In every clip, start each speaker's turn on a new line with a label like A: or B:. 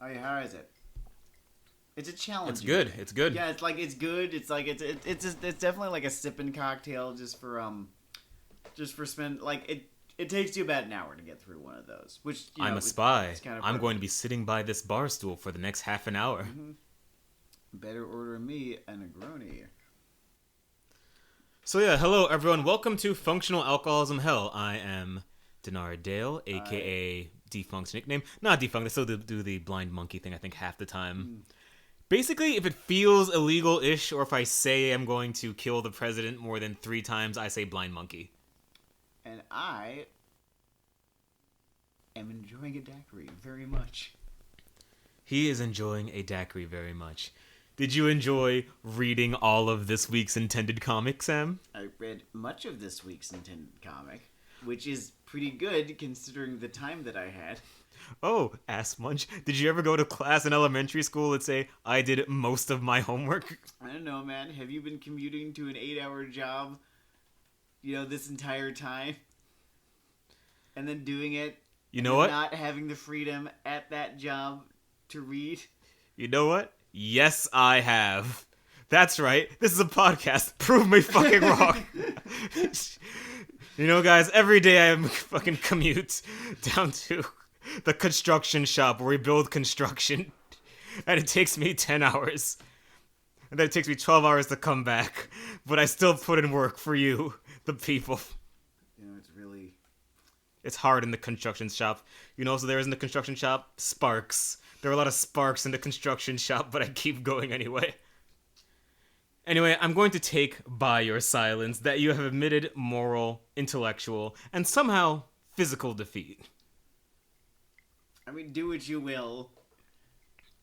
A: Oh, how is it? It's a challenge.
B: It's good. It's good.
A: Yeah, it's good. It's like it's definitely like a sipping cocktail just for spend like it takes you about an hour to get through one of those. Which
B: I'm a spy. I'm going to be sitting by this bar stool for the next half an hour.
A: Mm-hmm. Better order me a Negroni.
B: So yeah, hello everyone. Welcome to Functional Alcoholism Hell. I am Dinar Dale, aka Defunct's nickname. Not Defunct. I still do the blind monkey thing. I think half the time. Basically, if it feels illegal-ish, or if I say I'm going to kill the president more than 3 times, I say blind monkey.
A: And I am enjoying a daiquiri very much.
B: He is enjoying a daiquiri very much. Did you enjoy reading all of this week's intended comic, Sam?
A: I read much of this week's intended comic, which is pretty good considering the time that I had.
B: Oh, ass munch. Did you ever go to class in elementary school and say, I did most of my homework?
A: I don't know, man. Have you been commuting to an 8-hour job, this entire time? And then doing it?
B: You know what?
A: Not having the freedom at that job to read?
B: You know what? Yes, I have. That's right. This is a podcast. Prove me fucking wrong. You know, guys, every day I fucking commute down to the construction shop where we build construction. And it takes me 10 hours. And then it takes me 12 hours to come back. But I still put in work for you, the people. It's hard in the construction shop. So there is in the construction shop? Sparks. There are a lot of sparks in the construction shop, but I keep going anyway. Anyway, I'm going to take by your silence that you have admitted moral, intellectual, and somehow physical defeat.
A: I mean, do what you will.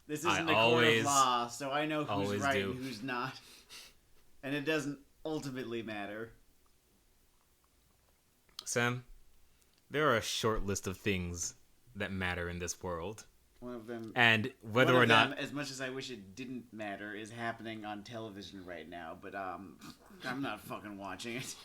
A: This isn't a court of law, so I know who's right and who's not. And it doesn't ultimately matter.
B: Sam, there are a short list of things that matter in this world.
A: One of them,
B: and whether or not,
A: as much as I wish it didn't matter, is happening on television right now. But I'm not fucking watching it.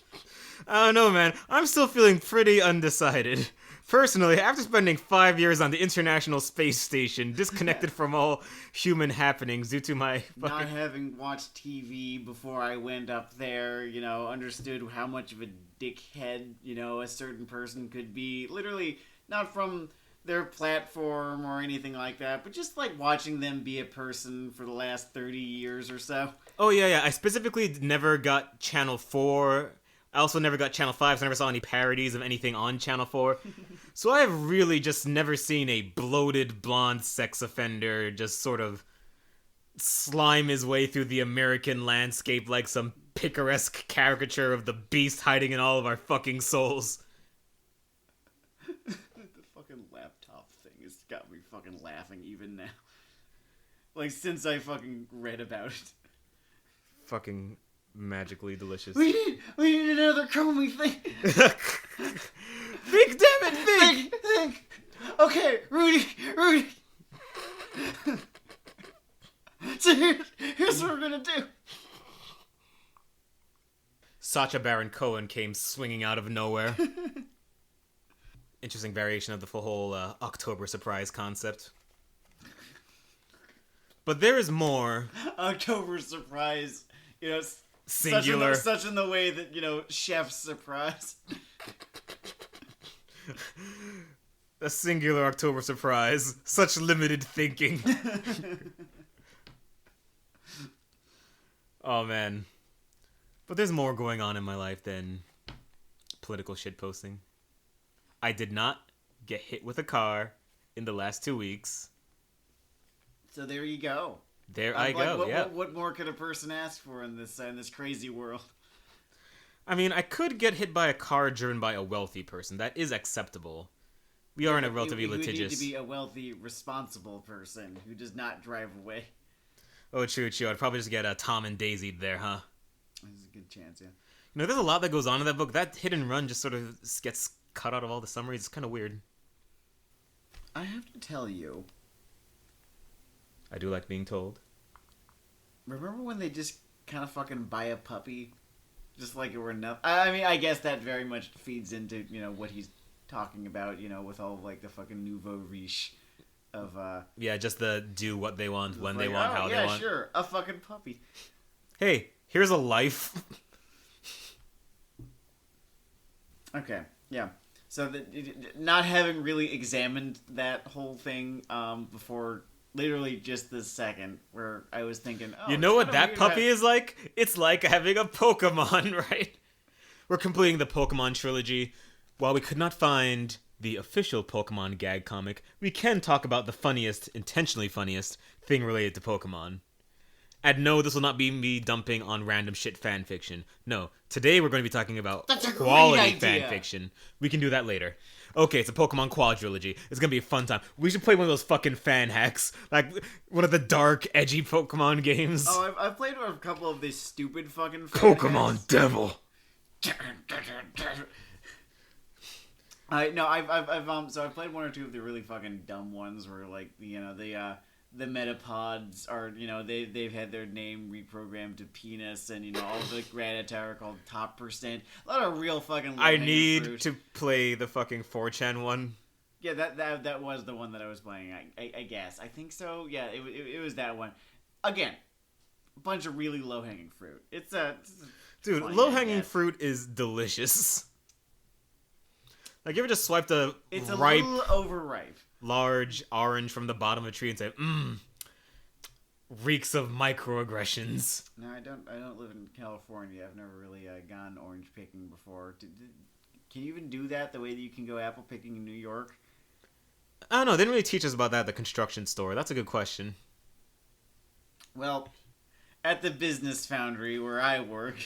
B: I don't know, man. I'm still feeling pretty undecided. Personally, after spending 5 years on the International Space Station, disconnected from all human happenings due to my
A: not having watched TV before I went up there, understood how much of a dickhead, a certain person could be. Literally, not from their platform or anything like that, but just like watching them be a person for the last 30 years or so.
B: Oh yeah. I specifically never got Channel 4. I also never got Channel 5, so I never saw any parodies of anything on Channel 4. So I have really just never seen a bloated blonde sex offender just sort of slime his way through the American landscape like some picaresque caricature of the beast hiding in all of our fucking souls.
A: Laptop thing has got me fucking laughing even now. Like, since I fucking read about it.
B: Fucking magically delicious.
A: We need another Comey thing.
B: Think, damn it,
A: think. Okay, Rudy. So here's what we're gonna do.
B: Sacha Baron Cohen came swinging out of nowhere. Interesting variation of the whole October surprise concept. But there is more.
A: October surprise,
B: singular.
A: Such in the way that, chef's surprise.
B: A singular October surprise. Such limited thinking. Oh, man. But there's more going on in my life than political shitposting. I did not get hit with a car in the last 2 weeks.
A: So there you go.
B: There I go. Yeah.
A: What more could a person ask for in this crazy world?
B: I mean, I could get hit by a car driven by a wealthy person. That is acceptable. We are in a relatively litigious.
A: You need to be a wealthy, responsible person who does not drive away.
B: Oh, true. I'd probably just get a Tom and Daisy there, huh?
A: There's a good chance, yeah.
B: There's a lot that goes on in that book. That hit and run just sort of gets cut out of all the summaries. It's kind of weird.
A: I have to tell you.
B: I do like being told.
A: Remember when they just kind of fucking buy a puppy? Just like it were nothing. I mean, I guess that very much feeds into, what he's talking about, with all, like, the fucking nouveau riche of
B: Yeah, just the do what they want, when they
A: like,
B: want,
A: oh,
B: how
A: yeah,
B: they want.
A: Sure, a fucking puppy.
B: Hey, here's a life.
A: Okay, yeah. So not having really examined that whole thing before literally just this second, where I was thinking, oh,
B: You know what that puppy
A: is?
B: is like? It's like having a Pokemon, right? We're completing the Pokemon trilogy. While we could not find the official Pokemon gag comic, we can talk about the funniest, intentionally funniest, thing related to Pokemon. And no, this will not be me dumping on random shit fan fiction. No, today we're going to be talking about
A: That's a
B: quality
A: great
B: fan
A: idea.
B: fiction. We can do that later. Okay, it's a Pokemon quadrilogy. It's going to be a fun time. We should play one of those fucking fan hacks. Like, one of the dark, edgy Pokemon games.
A: Oh, I've played a couple of these stupid fucking
B: Pokemon Devil.
A: No, I've played one or two of the really fucking dumb ones where like the Metapods are they've had their name reprogrammed to penis and all the Rattata are called top percent. A lot of real fucking.
B: I need to play the fucking 4chan one.
A: Yeah, that was the one that I was playing. I guess I think so. Yeah, it was that one. Again, a bunch of really low hanging fruit.
B: Dude, low-hanging fruit is delicious. Like, you ever just swiped
A: it's a
B: ripe,
A: little overripe,
B: large orange from the bottom of a tree and say, reeks of microaggressions.
A: No, I don't live in California. I've never really gone orange picking before. Can you even do that the way that you can go apple picking in New York?
B: I don't know. They didn't really teach us about that at the construction store. That's a good question.
A: Well, at the business foundry where I work.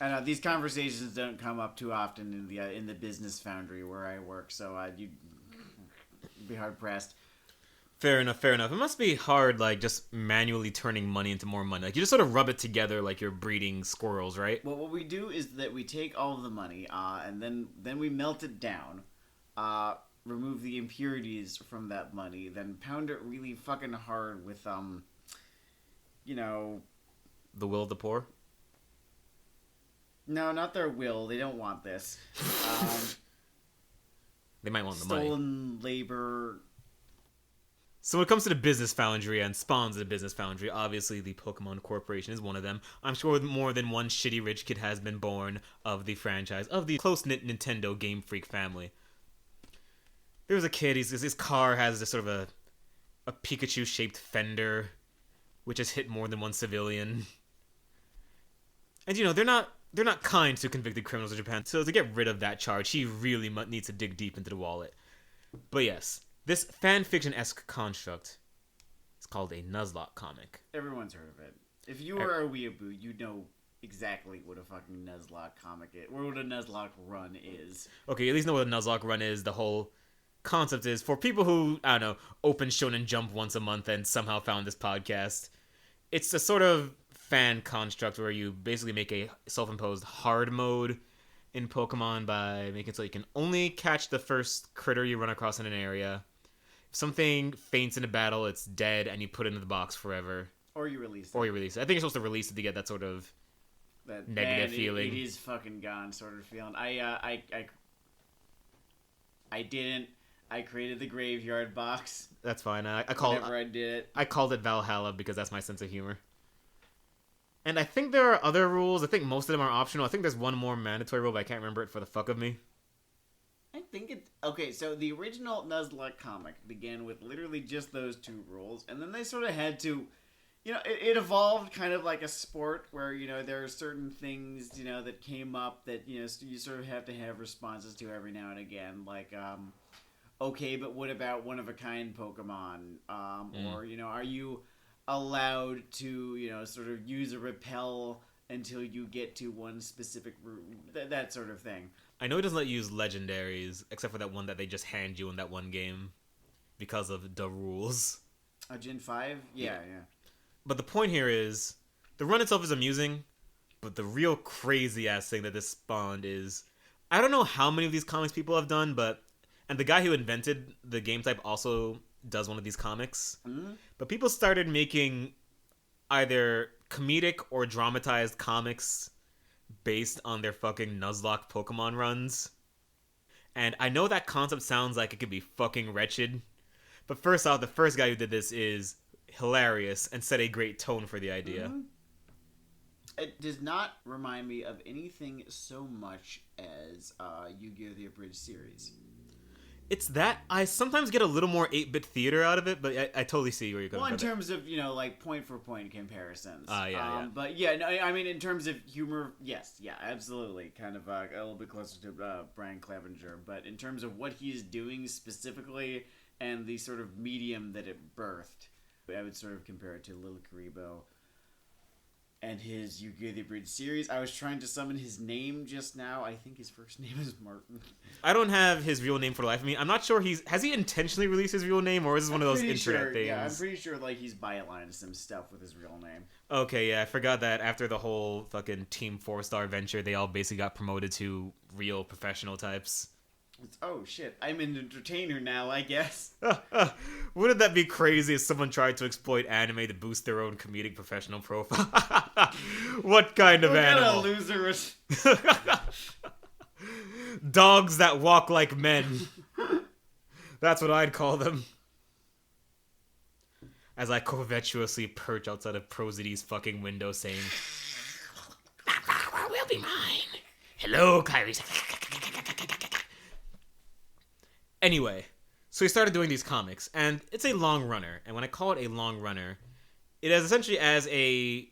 A: I know these conversations don't come up too often in the business foundry where I work, so you'd be hard pressed.
B: Fair enough. It must be hard, like, just manually turning money into more money. Like, you just sort of rub it together like you're breeding squirrels, right?
A: Well, what we do is that we take all of the money, and then we melt it down, remove the impurities from that money, then pound it really fucking hard with,
B: The will of the poor?
A: No, not their will. They don't want this.
B: They might want the money.
A: Stolen labor.
B: So when it comes to the business foundry and spawns of the business foundry, obviously the Pokemon Corporation is one of them. I'm sure more than one shitty rich kid has been born of the franchise, of the close-knit Nintendo Game Freak family. There was a kid, his car has this sort of a Pikachu-shaped fender, which has hit more than one civilian. And they're not kind to convicted criminals in Japan, so to get rid of that charge, he really needs to dig deep into the wallet. But yes, this fanfiction-esque construct is called a Nuzlocke comic.
A: Everyone's heard of it. If you are a weeaboo, you know exactly what a fucking Nuzlocke comic is, or what a Nuzlocke run is.
B: Okay, at least know what a Nuzlocke run is. The whole concept is, for people who, I don't know, open Shonen Jump once a month and somehow found this podcast, it's a sort of fan construct where you basically make a self-imposed hard mode in Pokemon by making it so you can only catch the first critter you run across in an area. If something faints in a battle, it's dead, and you put it into the box forever.
A: Or you release it.
B: I think you're supposed to release it to get that sort of
A: that
B: negative feeling.
A: It is fucking gone sort of feeling. I didn't. I created the graveyard box.
B: That's fine. I
A: did it.
B: I called it Valhalla because that's my sense of humor. And I think there are other rules. I think most of them are optional. I think there's one more mandatory rule, but I can't remember it for the fuck of me.
A: I think it's... Okay, so the original Nuzlocke comic began with literally just those two rules, and then they sort of had to... it evolved kind of like a sport where, there are certain things, that came up that, you sort of have to have responses to every now and again. Like, okay, but what about one-of-a-kind Pokemon? Or, are you allowed to, sort of use a repel until you get to one specific route? That sort of thing.
B: I know it doesn't let you use legendaries, except for that one that they just hand you in that one game because of the rules.
A: Gen 5? Yeah.
B: But the point here is, the run itself is amusing, but the real crazy-ass thing that this spawned is, I don't know how many of these comics people have done, and the guy who invented the game type also does one of these comics. Mm-hmm. But people started making either comedic or dramatized comics based on their fucking Nuzlocke Pokemon runs. And I know that concept sounds like it could be fucking wretched, but first off, the first guy who did this is hilarious and set a great tone for the idea.
A: Mm-hmm. It does not remind me of anything so much as Yu-Gi-Oh! The Abridged series.
B: It's that I sometimes get a little more 8-bit theater out of it, but I totally see where you're going.
A: Well, in terms of, like point-for-point comparisons.
B: Yeah.
A: But yeah, no, I mean, in terms of humor, yes, yeah, absolutely. Kind of a little bit closer to Brian Clevenger. But in terms of what he's doing specifically and the sort of medium that it birthed, I would sort of compare it to Lil Karibo and his Yu-Gi-Oh! The Abridged series. I was trying to summon his name just now. I think his first name is Martin.
B: I don't have his real name for the life of me. I'm not sure has he intentionally released his real name, or is this one of those internet things?
A: Yeah, I'm pretty sure he's bylined some stuff with his real name.
B: Okay, yeah, I forgot that after the whole fucking Team 4-Star venture, they all basically got promoted to real professional types.
A: Oh shit, I'm an entertainer now, I guess.
B: Wouldn't that be crazy if someone tried to exploit anime to boost their own comedic professional profile? What kind of animal?
A: What kind of loser is...
B: Dogs that walk like men. That's what I'd call them. As I covetously perch outside of Prosity's fucking window saying, "That power will be mine. Hello, Kyrie." Anyway, so he started doing these comics, and it's a long runner. And when I call it a long runner, it is essentially as a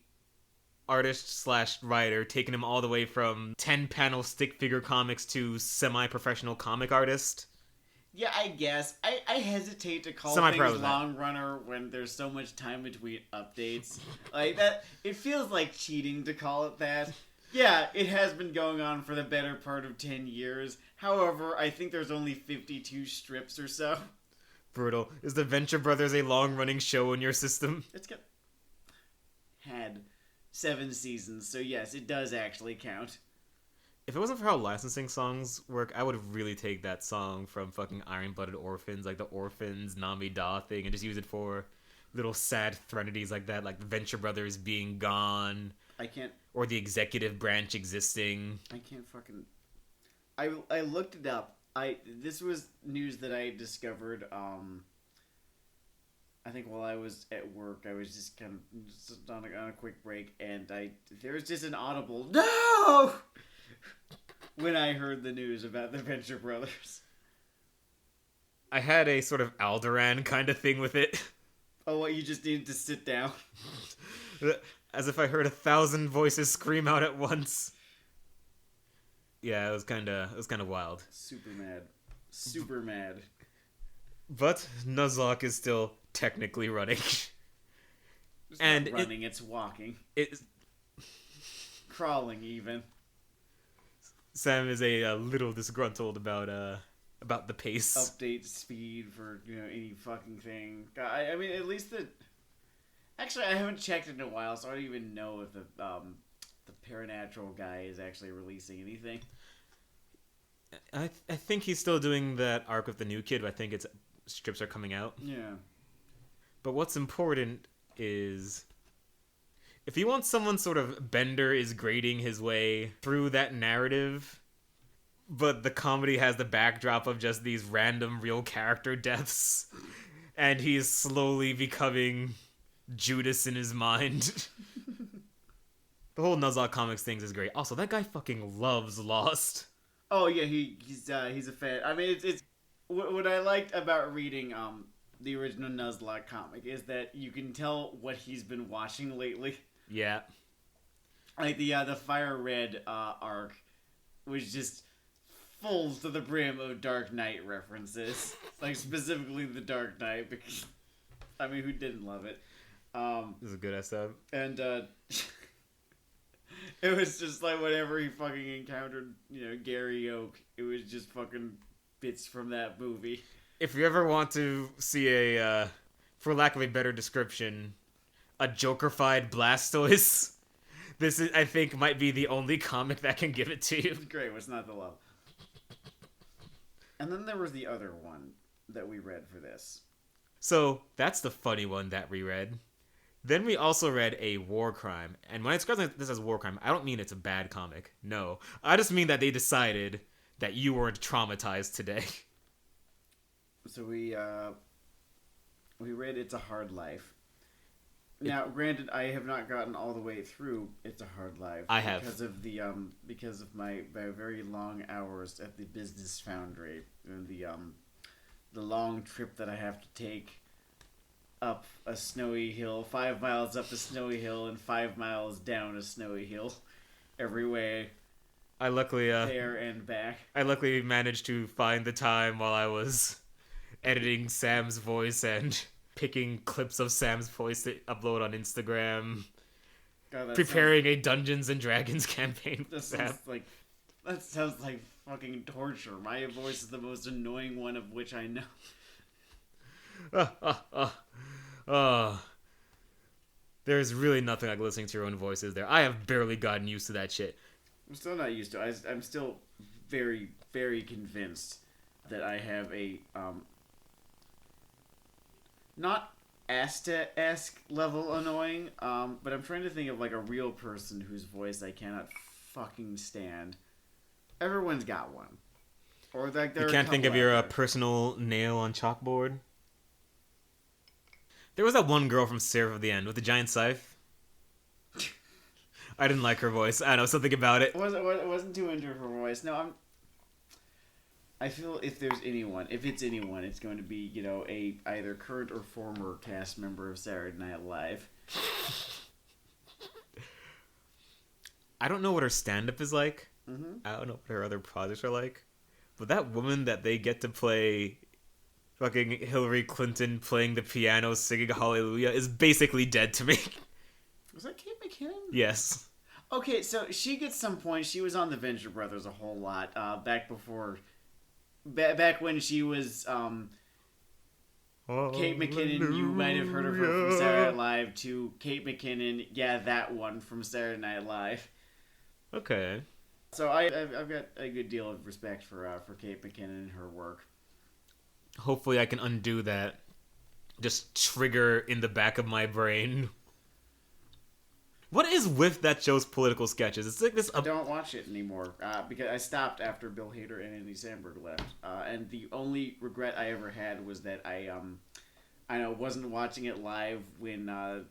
B: artist/writer taking him all the way from 10-panel stick figure comics to semi-professional comic artist.
A: Yeah, I guess. I hesitate to call things long runner when there's so much time between updates. Like that, it feels like cheating to call it that. Yeah, it has been going on for the better part of 10 years. However, I think there's only 52 strips or so.
B: Brutal. Is the Venture Brothers a long-running show in your system?
A: It's got... had 7 seasons, so yes, it does actually count.
B: If it wasn't for how licensing songs work, I would really take that song from fucking Iron-Blooded Orphans, like the Orphans, Nami Da thing, and just use it for little sad threnodies like that, like the Venture Brothers being gone.
A: I can't...
B: Or the executive branch existing.
A: I can't fucking... I looked it up. This was news that I discovered, I think while I was at work. I was just kind of just on a quick break, and there was just an audible "No!" when I heard the news about the Venture Brothers.
B: I had a sort of Alderaan kind of thing with it.
A: Oh, what, you just needed to sit down?
B: As if I heard 1,000 voices scream out at once. Yeah, it was kind of wild.
A: Super mad.
B: But Nuzlocke is still technically running.
A: It's not running, it's walking.
B: It's
A: crawling even.
B: Sam is a little disgruntled about the pace.
A: Update speed for any fucking thing. I mean, at least actually, I haven't checked in a while, so I don't even know if the Paranatural guy is actually releasing anything.
B: I think he's still doing that arc with the new kid, but I think strips are coming out.
A: Yeah.
B: But what's important is if you want someone sort of Bender is grading his way through that narrative, but the comedy has the backdrop of just these random real character deaths, and he's slowly becoming Judas in his mind. The whole Nuzlocke Comics things is great. Also, that guy fucking loves Lost.
A: Oh yeah, he's a fan. I mean, it's what I liked about reading the original Nuzlocke comic is that you can tell what he's been watching lately.
B: Yeah.
A: Like the Fire Red arc was just full to the brim of Dark Knight references. Like specifically the Dark Knight, because I mean, who didn't love it?
B: This is a good SF.
A: And it was just like whenever he fucking encountered, Gary Oak, it was just fucking bits from that movie.
B: If you ever want to see a, for lack of a better description, a Joker-fied Blastoise, this is, I think, might be the only comic that can give it to you.
A: Great, what's not the love? And then there was the other one that we read for this.
B: So, that's the funny one that we read. Then we also read a war crime. And when I describe this as war crime, I don't mean it's a bad comic. No. I just mean that they decided that you weren't traumatized today.
A: So we read It's a Hard Life. Now, granted, I have not gotten all the way through It's a Hard Life.
B: I have.
A: Because of my very long hours at the business foundry and the long trip that I have to take up a snowy hill, 5 miles up a snowy hill and 5 miles down a snowy hill, every way.
B: I luckily
A: there and back.
B: I luckily managed to find the time while I was editing Sam's voice and picking clips of Sam's voice to upload on Instagram.
A: God,
B: preparing a Dungeons and Dragons campaign.
A: That sounds like fucking torture. My voice is the most annoying one of which I know.
B: There's really nothing like listening to your own voice, is there? I have barely gotten used to that shit.
A: I'm still not used to it. I'm still very, very convinced that I have a not Asta-esque level annoying, but I'm trying to think of like a real person whose voice I cannot fucking stand. Everyone's got one. Or like
B: you can't think of your personal nail on chalkboard? There was that one girl from Seraph of the End with the giant scythe. I didn't like her voice. I know something about it.
A: It wasn't too into her voice. No, I feel if it's anyone, it's going to be, a either current or former cast member of Saturday Night Live.
B: I don't know what her stand-up is like.
A: Mm-hmm.
B: I don't know what her other projects are like. But that woman that they get to play fucking Hillary Clinton playing the piano singing Hallelujah is basically dead to me.
A: Was that Kate McKinnon?
B: Yes.
A: Okay, so she gets some points. She was on the Venture Brothers a whole lot back when she was Kate McKinnon. You might have heard of her from Saturday Night Live. To Kate McKinnon, yeah, that one from Saturday Night Live.
B: Okay.
A: So I've got a good deal of respect for Kate McKinnon and her work.
B: Hopefully, I can undo that. Just trigger in the back of my brain. What is with that show's political sketches? It's like this.
A: I don't watch it anymore because I stopped after Bill Hader and Andy Samberg left. And the only regret I ever had was that I wasn't watching it live when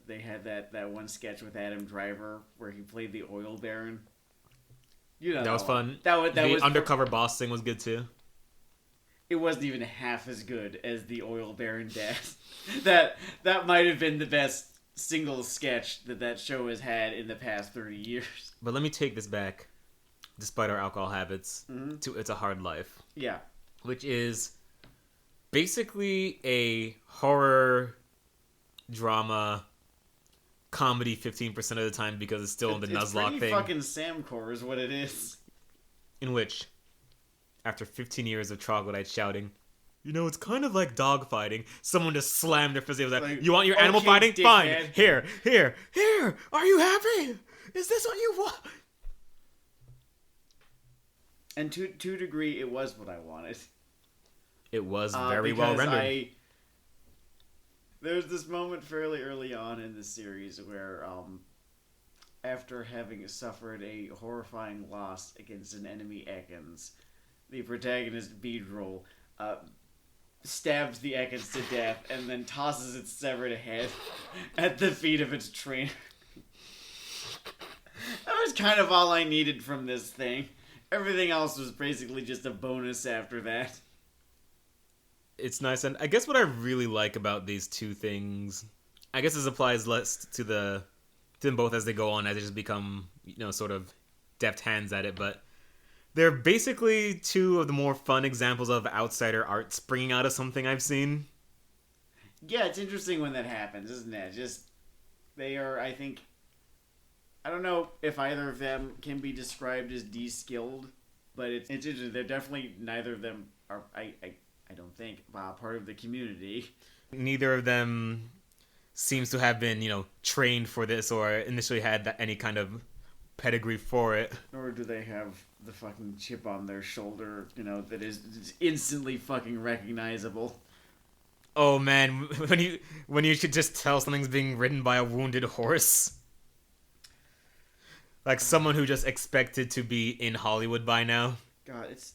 A: they had that one sketch with Adam Driver where he played the oil baron.
B: That was fun.
A: The
B: undercover boss thing was good too.
A: It wasn't even half as good as the oil baron dad. that might have been the best single sketch that show has had in the past 30 years.
B: But let me take this back, despite our alcohol habits, to It's a Hard Life.
A: Yeah.
B: Which is basically a horror drama comedy 15% of the time because it's still in the Nuzlocke thing.
A: It's fucking Samcore is what it is.
B: In which, after 15 years of troglodyte shouting, it's kind of like dog fighting. Someone just slammed their fist. It was like, you want your animal fighting? Dickhead. Fine. Here. Are you happy? Is this what you want?
A: And to a degree, it was what I wanted.
B: It was very well rendered.
A: There's this moment fairly early on in the series where, after having suffered a horrifying loss against an enemy Ekans, the protagonist Beedrill stabs the Ekans to death and then tosses its severed head at the feet of its trainer. That was kind of all I needed from this thing. Everything else was basically just a bonus after that.
B: It's nice, and I guess what I really like about these two things, I guess this applies less to them both as they go on, as they just become, sort of deft hands at it, but they're basically two of the more fun examples of outsider art springing out of something I've seen.
A: Yeah, it's interesting when that happens, isn't it? They are, I think, I don't know if either of them can be described as de-skilled, but it's interesting. They're definitely, neither of them are, I don't think, part of the community.
B: Neither of them seems to have been, trained for this or initially had any kind of pedigree for it.
A: Nor do they have the fucking chip on their shoulder, that is instantly fucking recognizable.
B: Oh man, when you should just tell something's being ridden by a wounded horse. Like someone who just expected to be in Hollywood by now.
A: God, it's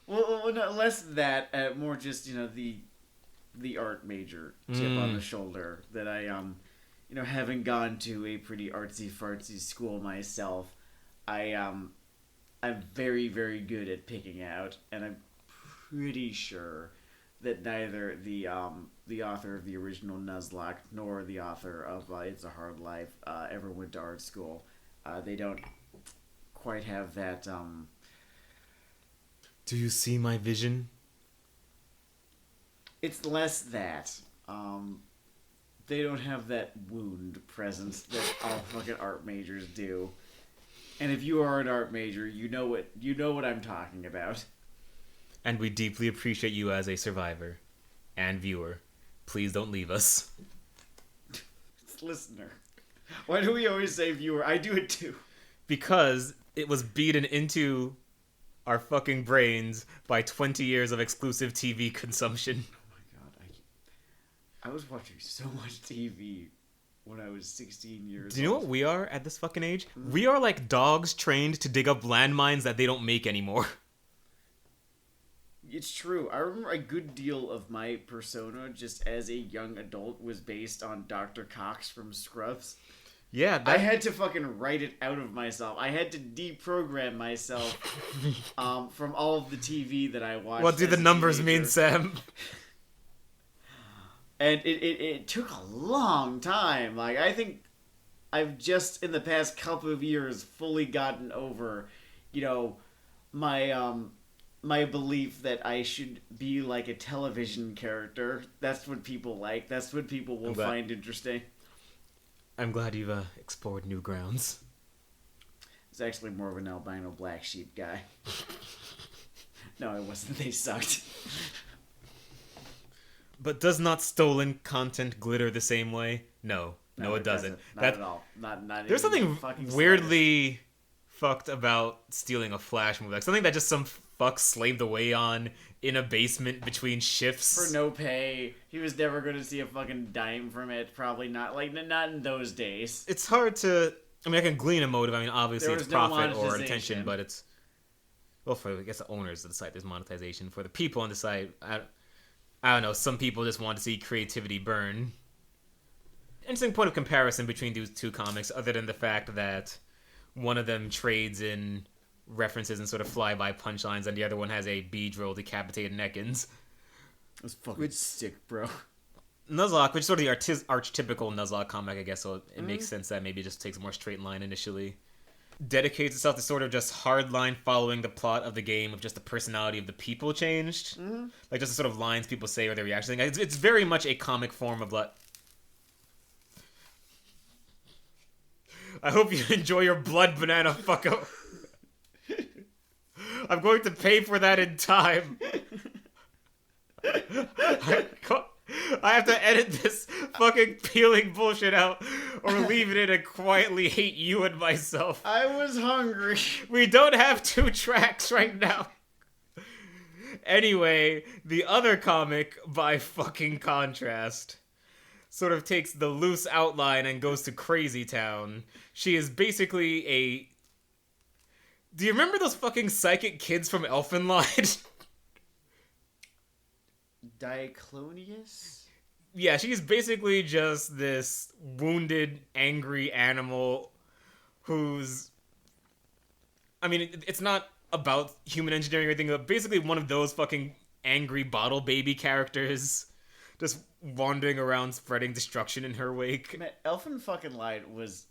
A: Well, no, less that, more just the art major chip on the shoulder that I having gone to a pretty artsy fartsy school myself, I'm very very good at picking out, and I'm pretty sure that neither the author of the original Nuzlocke nor the author of It's a Hard Life ever went to art school. They don't quite have that.
B: Do you see my vision?
A: It's less that. They don't have that wound presence that all fucking art majors do. And if you are an art major, you know what I'm talking about.
B: And we deeply appreciate you as a survivor and viewer. Please don't leave us.
A: It's listener. Why do we always say viewer? I do it too.
B: Because it was beaten into our fucking brains by 20 years of exclusive TV consumption.
A: Oh my god, I was watching so much TV when I was 16 years old.
B: Do you know what we are at this fucking age? We are like dogs trained to dig up landmines that they don't make anymore.
A: It's true. I remember a good deal of my persona just as a young adult was based on Dr. Cox from Scrubs.
B: Yeah,
A: I had to fucking write it out of myself. I had to deprogram myself from all of the TV that I watched.
B: What do the numbers mean, Sam?
A: And it took a long time. Like, I think I've just in the past couple of years fully gotten over, my belief that I should be like a television character. That's what people like. That's what people will find interesting.
B: I'm glad you've explored new grounds.
A: It's actually more of an albino black sheep guy. No, it wasn't. They sucked.
B: But does not stolen content glitter the same way? No, it doesn't.
A: Not at all. Not
B: there's
A: even
B: something weirdly fucked about stealing a Flash movie. Like something that just some fuck slaved away on in a basement between shifts
A: for no pay. He was never going to see a fucking dime from it. Probably not. Like, not in those days.
B: It's hard to. I mean, I can glean a motive. I mean, obviously it's profit or intention, but it's. Well, for I guess the owners of the site, there's monetization. For the people on the site, I don't know. Some people just want to see creativity burn. Interesting point of comparison between these two comics, other than the fact that one of them trades in references and sort of fly-by punchlines, and the other one has a Beedrill decapitated Ekans.
A: That's fucking sick, bro.
B: Nuzlocke, which is sort of the archetypical Nuzlocke comic, I guess, so it makes sense that maybe it just takes a more straight line initially. Dedicates itself to sort of just hardline following the plot of the game of just the personality of the people changed. Mm-hmm. Like just the sort of lines people say or their reactions. It's very much a comic form of like... I hope you enjoy your blood, banana fucko. I'm going to pay for that in time. I have to edit this fucking peeling bullshit out or leave it in and quietly hate you and myself.
A: I was hungry.
B: We don't have 2 tracks right now. Anyway, the other comic, by fucking contrast, sort of takes the loose outline and goes to Crazy Town. She is basically a... Do you remember those fucking psychic kids from Elfenlied?
A: Diaclonius?
B: Yeah, she's basically just this wounded, angry animal who's... I mean, it's not about human engineering or anything, but basically one of those fucking angry bottle baby characters just wandering around spreading destruction in her wake.
A: Man, Elfenlied was...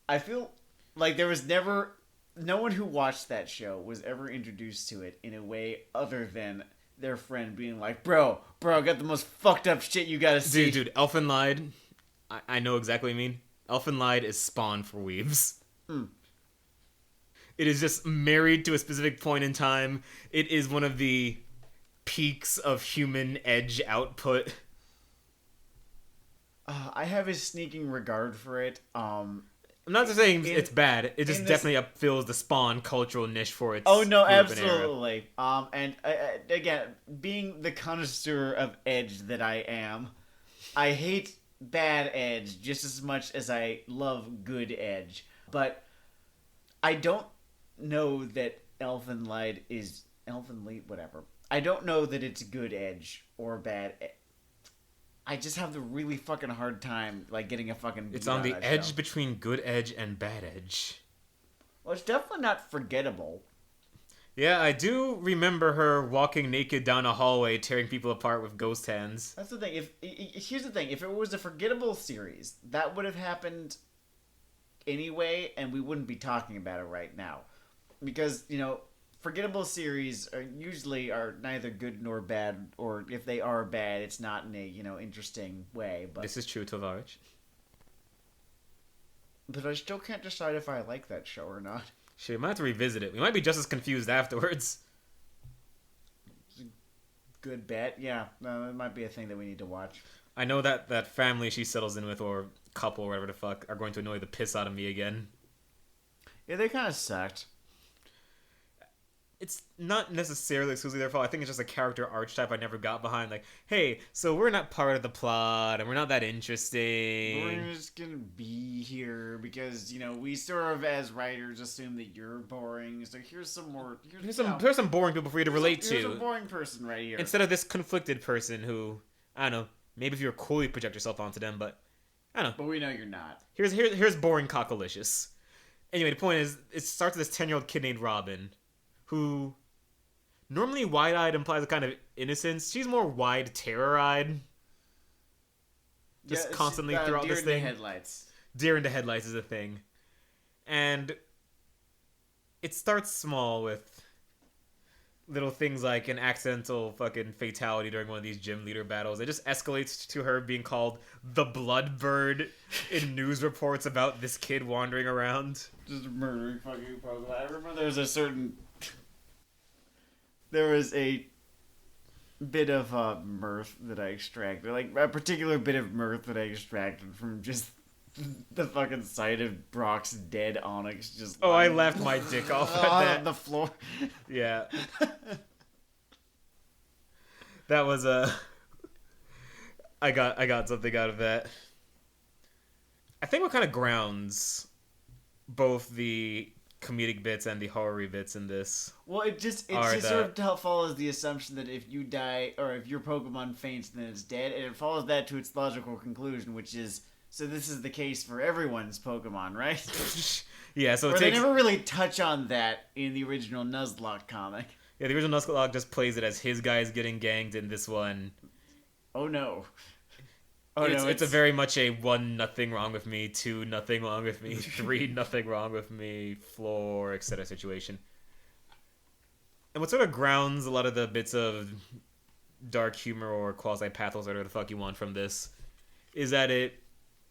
A: I feel like there was never... No one who watched that show was ever introduced to it in a way other than their friend being like, Bro, I got the most fucked up shit you gotta see.
B: Dude, Elfenlied, I know exactly what you mean. Elfenlied is Spawn for weebs. It is just married to a specific point in time. It is one of the peaks of human edge output.
A: I have a sneaking regard for it.
B: I'm not just saying it's bad. It just definitely fills the Spawn cultural niche for its...
A: Oh, no, absolutely. And again, being the connoisseur of Edge that I am, I hate bad Edge just as much as I love good Edge. But I don't know that Elfenlied is Elven Lied, whatever. I don't know that it's good edge or bad. I just have the really fucking hard time like getting a fucking.
B: It's on the edge between good edge and bad edge.
A: Well, it's definitely not forgettable.
B: Yeah, I do remember her walking naked down a hallway, tearing people apart with ghost hands.
A: That's the thing. Here's the thing: if it was a forgettable series, that would have happened anyway, and we wouldn't be talking about it right now, because forgettable series usually are neither good nor bad, or if they are bad, it's not in a interesting way. But
B: this is true, Tovarich.
A: But I still can't decide if I like that show or not.
B: Shit, we might have to revisit it. We might be just as confused afterwards.
A: Good bet. Yeah, it might be a thing that we need to watch.
B: I know that family she settles in with, or couple, or whatever the fuck, are going to annoy the piss out of me again.
A: Yeah, they kind of sucked.
B: It's not necessarily exclusively their fault. I think it's just a character archetype I never got behind. Like, hey, so we're not part of the plot, and we're not that interesting.
A: We're just gonna be here because we sort of, as writers, assume that you're boring. So here's some more. Here's
B: some boring people for you to relate to.
A: Here's a boring person right here.
B: Instead of this conflicted person who, I don't know, maybe if you're cool, you project yourself onto them, but I don't know.
A: But we know you're not.
B: Here's boring cockalicious. Anyway, the point is, it starts with this 10-year-old kid named Robin, who normally wide-eyed implies a kind of innocence. She's more wide terror-eyed. Just constantly throughout this thing.
A: Deer in the headlights.
B: Deer in the headlights is a thing. And it starts small with little things like an accidental fucking fatality during one of these gym leader battles. It just escalates to her being called the Bloodbird in news reports about this kid wandering around.
A: Just murdering fucking Pokemon. I remember there was a bit of mirth that I extracted. Like, a particular bit of mirth that I extracted from just the fucking sight of Brock's dead Onyx just...
B: Oh, I laughed my dick off at that.
A: On the floor.
B: Yeah. That was I got something out of that. I think what kind of grounds both the comedic bits and the horror bits in this.
A: Well, it just sort of follows the assumption that if you die or if your Pokemon faints, then it's dead, and it follows that to its logical conclusion, which is, so this is the case for everyone's Pokemon, right?
B: Yeah, so
A: they never really touch on that in the original Nuzlocke comic.
B: Yeah, the original Nuzlocke just plays it as his guys getting ganged. In this one,
A: oh no.
B: It's a very much a 1-0 wrong with me, 2-0 wrong with me, 3-0 wrong with me, floor, etc. situation. And what sort of grounds a lot of the bits of dark humor or quasi-pathos, whatever the fuck you want from this, is that it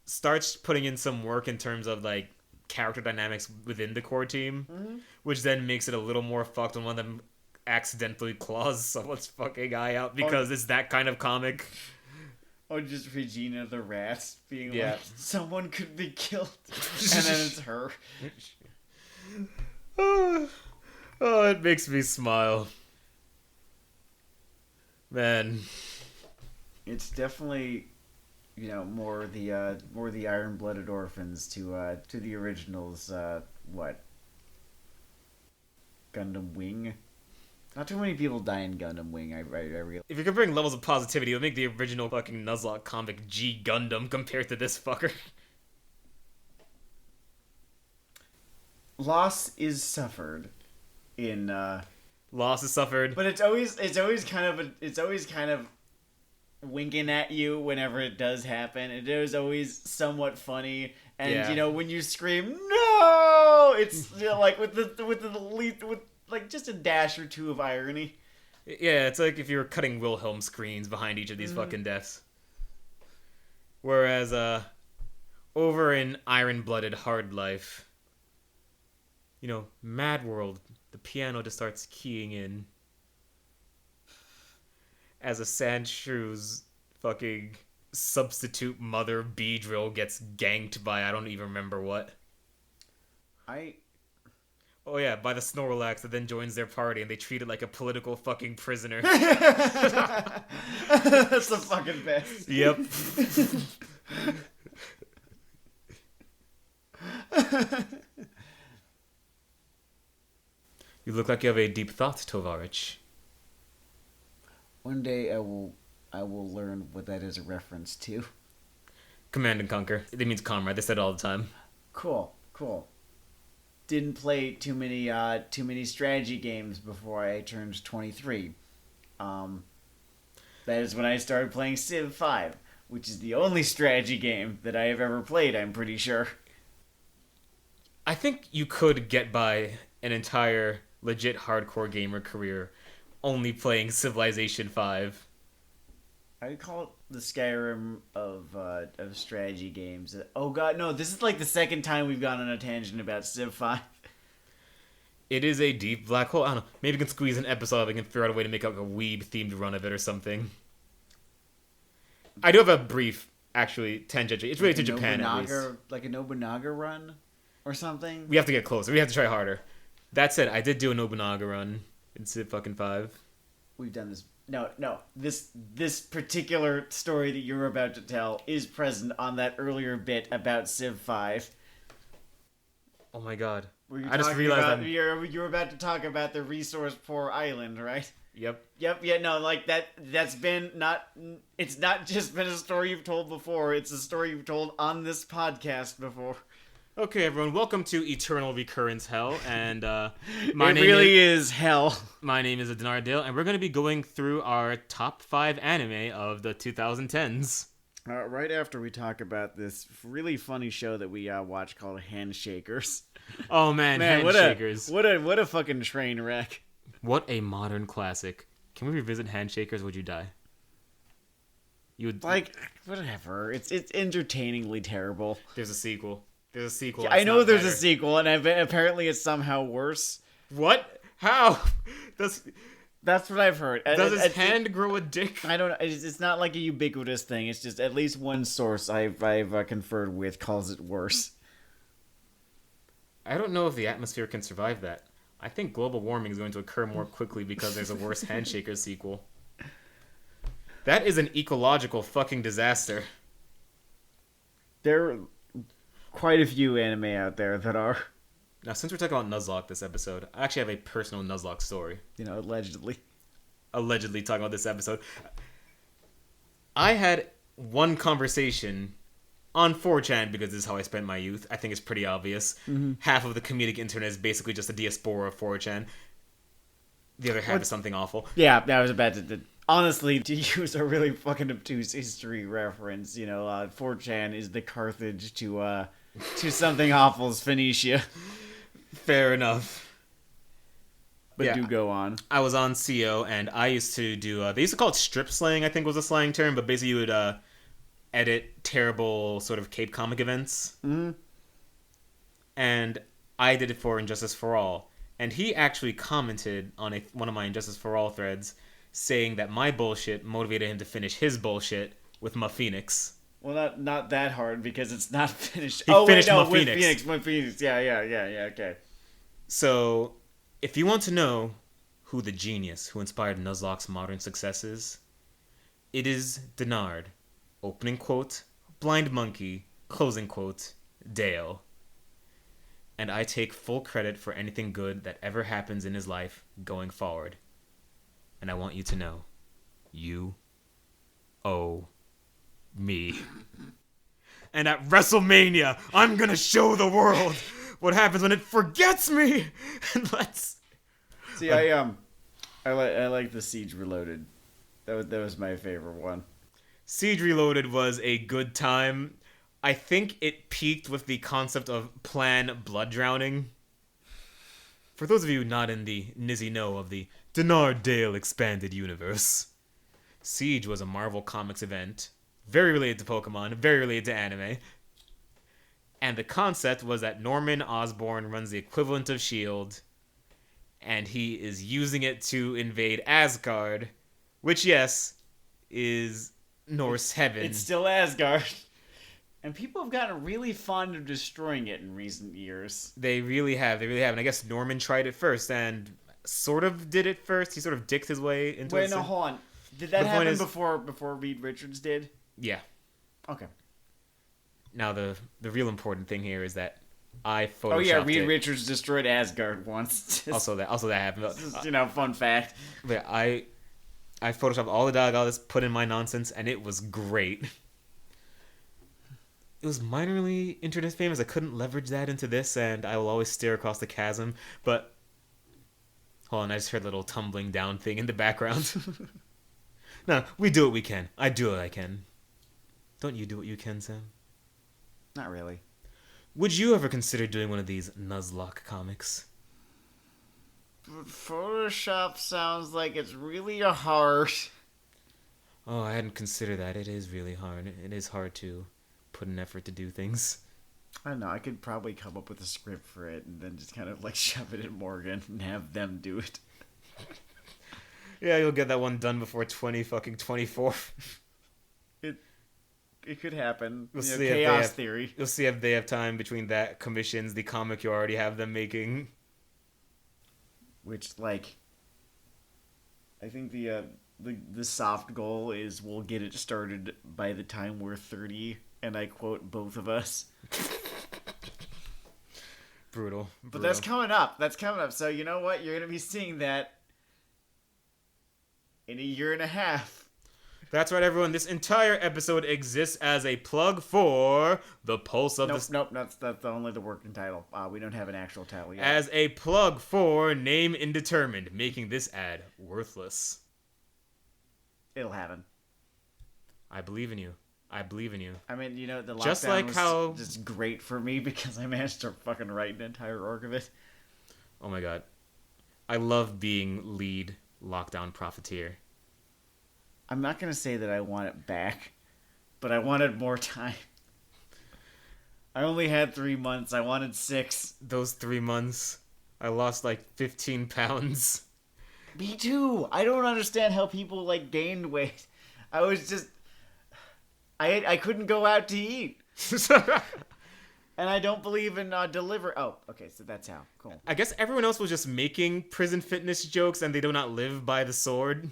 B: starts putting in some work in terms of like character dynamics within the core team, which then makes it a little more fucked when one of them accidentally claws someone's fucking eye out because it's that kind of comic.
A: Or just Regina the rat being like, someone could be killed. And then it's her.
B: Oh, it makes me smile. Man.
A: It's definitely, more the iron-blooded orphans to the originals, Gundam Wing? Not too many people die in Gundam Wing, I realize.
B: If you're comparing levels of positivity, it'll make the original fucking Nuzlocke comic G Gundam compared to this fucker.
A: Loss is suffered in
B: Loss is suffered.
A: But it's always kind of winking at you whenever it does happen. It is always somewhat funny, and when you scream no, it's like with like just a dash or two of irony.
B: Yeah, it's like if you were cutting Wilhelm screens behind each of these fucking deaths. Whereas, over in Iron-Blooded Hard Life, Mad World, the piano just starts keying in as a Sandshrews fucking substitute mother Beedrill gets ganked by I don't even remember what. Oh yeah, by the Snorlax that then joins their party and they treat it like a political fucking prisoner.
A: That's the fucking best.
B: Yep. You look like you have a deep thought, Tovarich.
A: One day I will learn what that is a reference to.
B: Command and Conquer. It means comrade. They said it all the time.
A: Cool. Didn't play too many strategy games before I turned 23. That is when I started playing Civ 5, which is the only strategy game that I have ever played, I'm pretty sure.
B: I think you could get by an entire legit hardcore gamer career only playing Civilization 5.
A: I call it the Skyrim of strategy games. Oh god, no, this is like the second time we've gone on a tangent about Civ 5.
B: It is a deep black hole. I don't know. Maybe we can squeeze an episode. We can figure out a way to make like a weeb-themed run of it or something. I do have a brief, actually, tangent. It's related to Japan, at least.
A: Like a Nobunaga run or something?
B: We have to get closer. We have to try harder. That said, I did do a Nobunaga run in Civ fucking 5.
A: We've done this. No. This particular story that you're about to tell is present on that earlier bit about Civ 5.
B: Oh my god.
A: I just realized you were about to talk about the resource poor island, right?
B: Yep.
A: Yeah, no, like that's been it's not just been a story you've told before, it's a story you've told on this podcast before.
B: Okay, everyone, welcome to Eternal Recurrence Hell, and
A: my name really is hell.
B: My name is Adnar Dale, and we're going to be going through our top 5 anime of the 2010s.
A: Right after we talk about this really funny show that we watched called Handshakers.
B: Oh man, Handshakers!
A: What a fucking train wreck!
B: What a modern classic! Can we revisit Handshakers? Would you die? You would
A: like whatever. It's entertainly terrible.
B: There's a sequel.
A: Yeah, I know there's a sequel, and apparently it's somehow worse.
B: What? How?
A: That's what I've heard.
B: Does his hand grow a dick?
A: I don't know. It's not like a ubiquitous thing. It's just at least one source I've conferred with calls it worse.
B: I don't know if the atmosphere can survive that. I think global warming is going to occur more quickly because there's a worse Handshakers sequel. That is an ecological fucking disaster.
A: There are quite a few anime out there that are.
B: Now, since we're talking about Nuzlocke this episode, I actually have a personal Nuzlocke story.
A: You know, allegedly.
B: Allegedly talking about this episode. I had one conversation on 4chan, because this is how I spent my youth. I think it's pretty obvious. Mm-hmm. Half of the comedic internet is basically just a diaspora of 4chan. The other half is something awful.
A: Yeah, I was about to... Honestly, to use a really fucking obtuse history reference, 4chan is the Carthage to something awful's Phoenicia.
B: Fair enough.
A: But yeah, do go on.
B: I was on CO, and I used to do... they used to call it strip slaying, I think was a slang term, but basically you would edit terrible sort of Cape comic events.
A: Mm-hmm.
B: And I did it for Injustice for All. And he actually commented on one of my Injustice for All threads saying that my bullshit motivated him to finish his bullshit with Ma Phoenix.
A: Well, not that hard, because it's not finished.
B: He finished Ma
A: Phoenix. Ma Phoenix. Yeah, okay.
B: So, if you want to know who the genius who inspired Nuzlocke's modern success is, it is Denard. Opening quote, Blind Monkey. Closing quote, Dale. And I take full credit for anything good that ever happens in his life going forward. And I want you to know, you owe me. And at WrestleMania, I'm gonna show the world what happens when it forgets me. And let's
A: see. I like the Siege Reloaded. That was my favorite one.
B: Siege Reloaded was a good time. I think it peaked with the concept of Plan Blood Drowning. For those of you not in the nizzy know of the Denard Dale Expanded Universe, Siege was a Marvel Comics event, very related to Pokemon, very related to anime. And the concept was that Norman Osborn runs the equivalent of S.H.I.E.L.D., and he is using it to invade Asgard, which, yes, is Norse heaven.
A: It's still Asgard. And people have gotten really fond of destroying it in recent years.
B: They really have. And I guess Norman tried it first and sort of did it first. He sort of dicked his way into it.
A: Wait, no, hold on. Did that happen before Reed Richards did?
B: Yeah.
A: Okay.
B: Now, the real important thing here is that I photoshopped
A: Oh yeah, Reed
B: it.
A: Richards destroyed Asgard once.
B: Also that happened.
A: Just, fun fact.
B: But I photoshopped all the dialogue, all this, put in my nonsense, and it was great. It was minorly internet famous. I couldn't leverage that into this, and I will always stare across the chasm. But hold on, I just heard a little tumbling down thing in the background. No, we do what we can. I do what I can. Don't you do what you can, Sam?
A: Not really.
B: Would you ever consider doing one of these Nuzlocke comics?
A: Photoshop sounds like it's really hard.
B: Oh, I hadn't considered that. It is really hard. It is hard to put an effort to do things.
A: I don't know. I could probably come up with a script for it and then just kind of like shove it in Morgan and have them do it.
B: Yeah, you'll get that one done before 2024.
A: It could happen.
B: We'll see
A: chaos theory.
B: You'll see if they have time between that commissions the comic you already have them making.
A: Which, like, I think the soft goal is we'll get it started by the time we're 30, and I quote both of us.
B: Brutal.
A: But that's coming up. So you know what? You're going to be seeing that in a year and a half.
B: That's right, everyone. This entire episode exists as a plug for the Pulse of the...
A: Nope. That's only the working title. We don't have an actual title yet.
B: As a plug for Name Indetermined, making this ad worthless.
A: It'll happen.
B: I believe in you. I
A: mean, the lockdown
B: just like
A: was
B: how...
A: just great for me because I managed to fucking write an entire arc of it.
B: Oh my god. I love being lead lockdown profiteer.
A: I'm not going to say that I want it back, but I wanted more time. I only had 3 months. I wanted 6.
B: Those 3 months, I lost like 15 pounds.
A: Me too. I don't understand how people like gained weight. I was just... I couldn't go out to eat. And I don't believe in deliver... Oh, okay, so that's how. Cool.
B: I guess everyone else was just making prison fitness jokes and they do not live by the sword.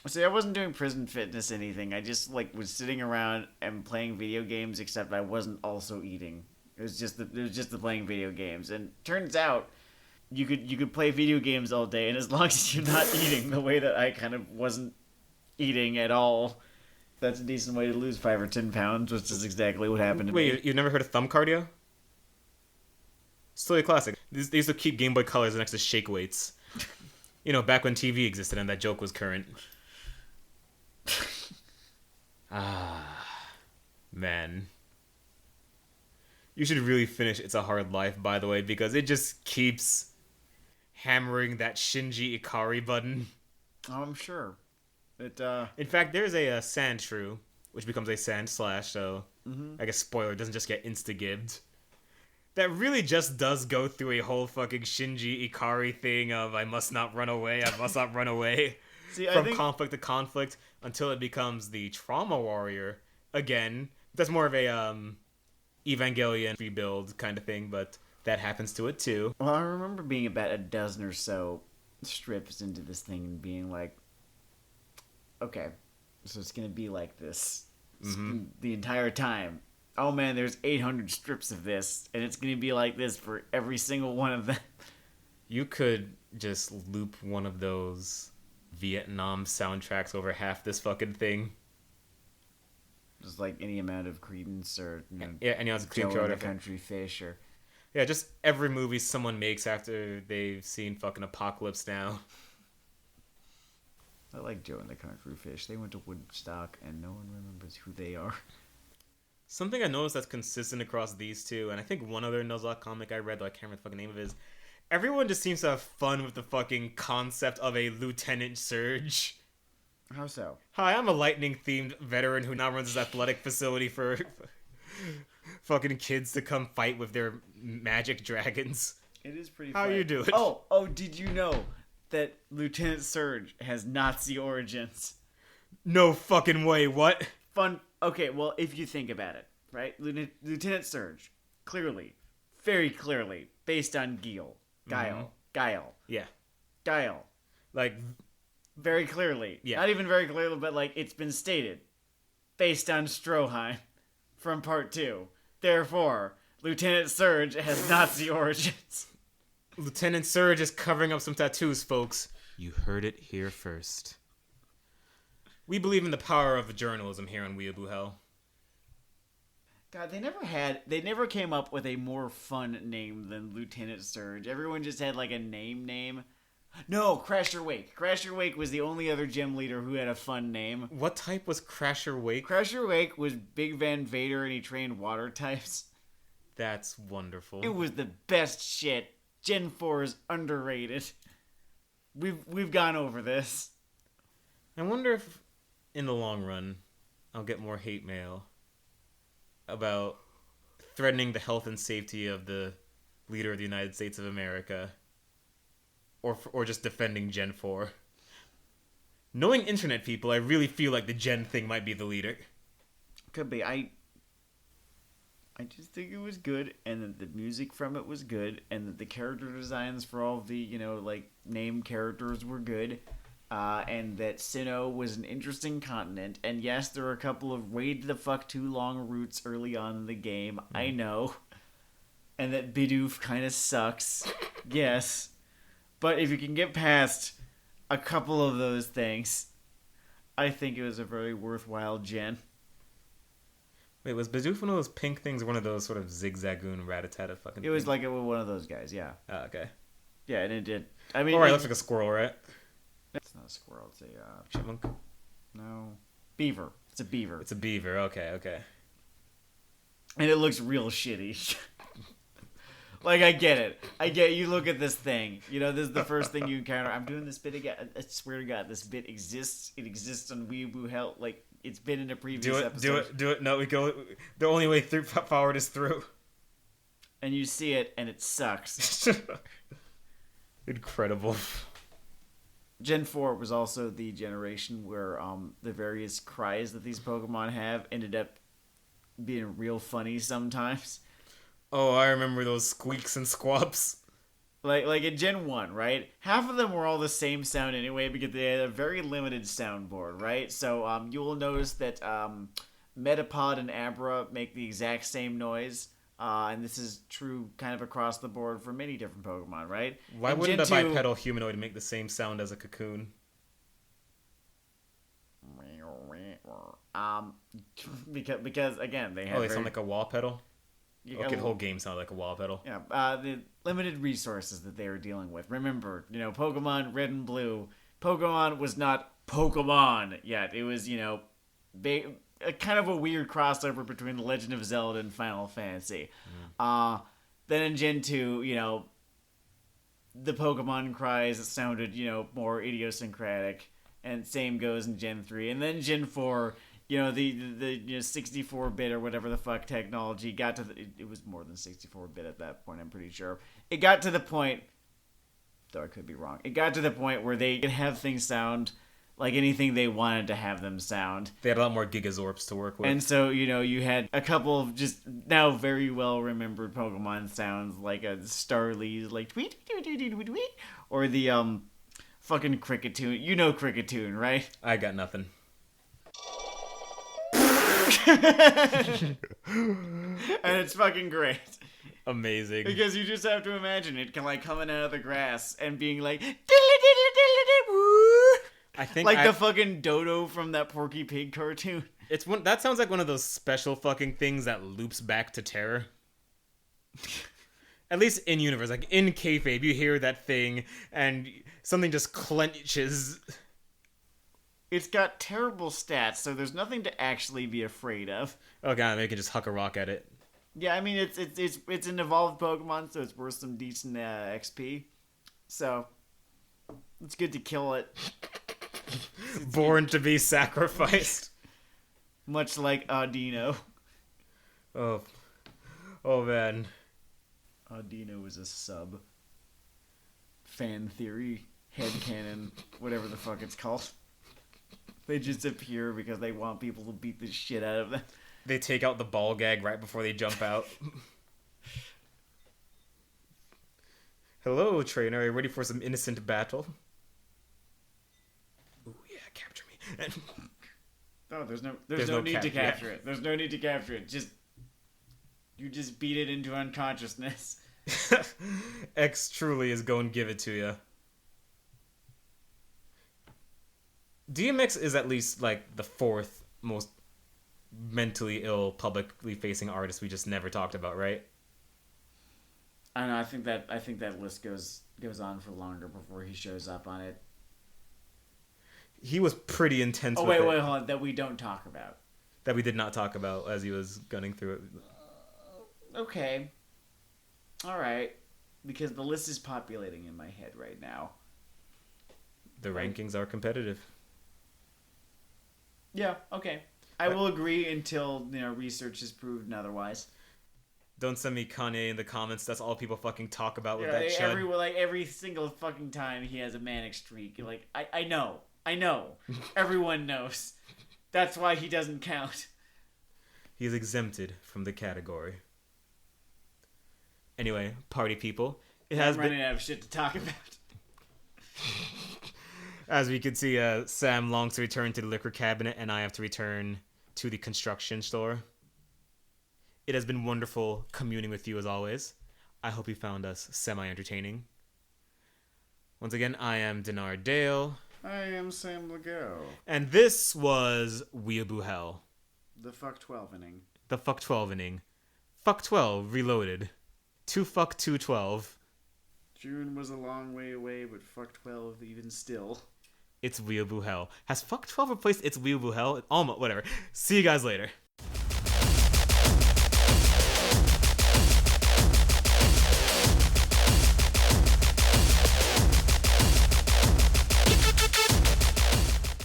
A: See, I wasn't doing prison fitness anything. I just was sitting around and playing video games, except I wasn't also eating. It was just the playing video games. And turns out you could play video games all day, and as long as you're not eating the way that I kind of wasn't eating at all, that's a decent way to lose 5 or 10 pounds, which is exactly what happened to me.
B: Wait, you've never heard of thumb cardio? It's totally classic. They used to keep Game Boy Colors next to shake weights. Back when TV existed and that joke was current. Man. You should really finish It's a Hard Life, by the way, because it just keeps hammering that Shinji Ikari button.
A: Oh, I'm sure.
B: In fact, there's a sand shrew, which becomes a sand slash, so I guess spoiler, it doesn't just get insta-gibbed. That really just does go through a whole fucking Shinji Ikari thing of I must not run away.
A: See,
B: From conflict to conflict until it becomes the trauma warrior again. That's more of a Evangelion rebuild kind of thing, but that happens to it too.
A: Well, I remember being about a dozen or so strips into this thing and being like, okay, so it's gonna be like this the entire time. Oh man, there's 800 strips of this, and it's gonna be like this for every single one of them.
B: You could just loop one of those Vietnam soundtracks over half this fucking thing.
A: Just like any amount of Credence or
B: any amount of
A: Joe and the Country Fish or
B: just every movie someone makes after they've seen fucking Apocalypse Now.
A: I like Joe and the Country Fish. They went to Woodstock and no one remembers who they are.
B: Something I noticed that's consistent across these two, and I think one other Nuzlocke comic I read, though I can't remember the fucking name of it, is everyone just seems to have fun with the fucking concept of a Lieutenant Surge.
A: How so?
B: Hi, I'm a lightning-themed veteran who now runs this athletic facility for fucking kids to come fight with their magic dragons.
A: It is pretty
B: How
A: funny.
B: you do it?
A: Oh, did you know that Lieutenant Surge has Nazi origins?
B: No fucking way, what?
A: Fun. Okay, well, if you think about it, right? Lieutenant Surge, very clearly, based on Guile.
B: Yeah.
A: Guile.
B: Like,
A: very clearly.
B: Yeah.
A: Not even very clearly, but like it's been stated. Based on Stroheim from part 2. Therefore, Lieutenant Surge has Nazi origins.
B: Lieutenant Surge is covering up some tattoos, folks. You heard it here first. We believe in the power of journalism here on Weeaboo Hell.
A: God, they never came up with a more fun name than Lieutenant Surge. Everyone just had like a name. No, Crasher Wake. Crasher Wake was the only other gym leader who had a fun name.
B: What type was Crasher Wake?
A: Crasher Wake was Big Van Vader and he trained water types.
B: That's wonderful.
A: It was the best shit. Gen 4 is underrated. We've gone over this.
B: I wonder if, in the long run, I'll get more hate mail about threatening the health and safety of the leader of the United States of America, or just defending Gen 4. Knowing internet people, I really feel like the Gen thing might be the leader.
A: Could be. I just think it was good, and that the music from it was good, and that the character designs for all of the, named characters were good, and that Sinnoh was an interesting continent, and yes, there were a couple of way the fuck too long routes early on in the game, I know, and that Bidoof kind of sucks, yes, but if you can get past a couple of those things, I think it was a very worthwhile gen.
B: Wait, was Bidoof one of those pink things, or one of those sort of zigzagoon rat-a-tat-a fucking
A: It was
B: things?
A: like one of those guys, yeah.
B: Oh, okay.
A: Yeah, and it did. I mean,
B: Alright, looks like a squirrel, right?
A: it's not a squirrel. It's a
B: Chipmunk?
A: no beaver. It's a beaver.
B: It's a beaver, okay.
A: And it looks real shitty. Like, I get it. You look at this thing. This is the first thing you encounter. I'm doing this bit again. I swear to God, this bit exists. It exists on Weeaboo Hell. Like, it's been in a previous episode.
B: Do it. No, we go. The only way forward is through.
A: And you see it, and it sucks.
B: Incredible.
A: Gen 4 was also the generation where the various cries that these Pokemon have ended up being real funny sometimes.
B: Oh, I remember those squeaks and squabs.
A: Like in Gen 1, right? Half of them were all the same sound anyway because they had a very limited soundboard, right? So you will notice that Metapod and Abra make the exact same noise. And this is true kind of across the board for many different Pokemon, right?
B: Why
A: in
B: wouldn't
A: Gen
B: a
A: 2,
B: bipedal humanoid make the same sound as a cocoon?
A: Because again, they have
B: They sound like a wall pedal? Okay, the whole game sounded like a wall pedal.
A: Yeah, the limited resources that they were dealing with. Remember, Pokemon Red and Blue. Pokemon was not Pokemon yet. It was, kind of a weird crossover between The Legend of Zelda and Final Fantasy. Then in Gen 2, the Pokemon cries sounded, more idiosyncratic. And same goes in Gen 3. And then Gen 4... the 64-bit or whatever the fuck technology got to it was more than 64-bit at that point, I'm pretty sure. It got to the point, though I could be wrong, it got to the point where they could have things sound like anything they wanted to have them sound.
B: They had a lot more Gigazorps to work with.
A: And so, you had a couple of just now very well-remembered Pokemon sounds, like a Starly's, like tweet, tweet, tweet, tweet, tweet, or the fucking Cricketune. You know Cricketune, right?
B: I got nothing.
A: And it's fucking great.
B: Amazing.
A: Because you just have to imagine it coming out of the grass and being like diddly diddly diddly woo.
B: I think
A: the fucking Dodo from that Porky Pig cartoon.
B: That sounds like one of those special fucking things that loops back to Terror. At least in universe, like in kayfabe, you hear that thing and something just clenches.
A: It's got terrible stats, so there's nothing to actually be afraid of.
B: Oh god, they can just huck a rock at it.
A: Yeah, I mean it's an evolved Pokemon, so it's worth some decent XP. So it's good to kill it.
B: Born to be sacrificed.
A: Much like Audino.
B: Oh man.
A: Audino is a sub. Fan theory, headcanon, whatever the fuck it's called. They just appear because they want people to beat the shit out of them.
B: They take out the ball gag right before they jump out. Hello, trainer. Are you ready for some innocent battle? Ooh, yeah, capture me.
A: No, there's no need to capture it. There's no need to capture it. Just You just beat it into unconsciousness.
B: X truly is going to give it to you. DMX is at least like the fourth most mentally ill, publicly facing artist we just never talked about, right?
A: I don't know. I think that list goes on for longer before he shows up on it.
B: He was pretty intense.
A: Oh, wait, hold on. That we don't talk about.
B: That we did not talk about as he was gunning through it.
A: Okay. All right. Because the list is populating in my head right now.
B: The rankings are competitive.
A: Yeah. Okay. I will agree until research has proven otherwise.
B: Don't send me Kanye in the comments. That's all people fucking talk about with that shit.
A: Every single fucking time he has a manic streak. Like, I know. Everyone knows. That's why he doesn't count.
B: He is exempted from the category. Anyway, party people.
A: I'm running out of shit to talk about.
B: As we can see, Sam longs to return to the liquor cabinet, and I have to return to the construction store. It has been wonderful communing with you as always. I hope you found us semi-entertaining. Once again, I am Denard Dale.
A: I am Sam Legault.
B: And this was Weeaboo Hell.
A: The fuck 12 inning.
B: The fuck 12 inning. Fuck 12 reloaded. 2-fuck-2-12.
A: June was a long way away, but fuck 12 even still.
B: It's Weeaboo Hell. Has fuck 12 replaced It's Weeaboo Hell? Almost, whatever. See you guys later.